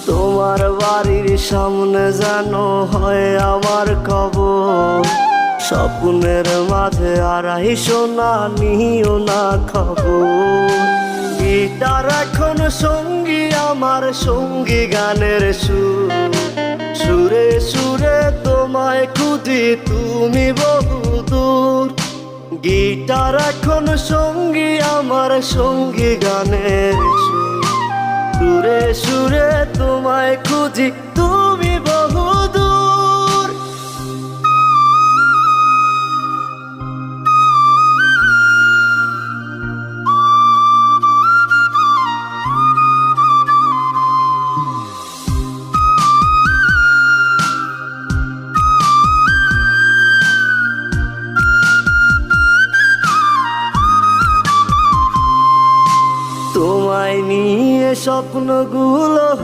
তোমার বাড়ির সামনে যেন হয় আমার কবর, স্বপ্নের মাঝে আড়াইশো না নিও না খবর। গিটার এখন সঙ্গী আমার, সঙ্গী গানের সুর, সুরে সুরে তোমায় খুঁজি তুমি বহুদূর। গিটার এখন সঙ্গী আমার, সঙ্গী গানের সুর, সুরে সুরে তোমায় খুঁজি তুমি বহুদূর। তোমায় নিয়ে স্বপ্নগুলো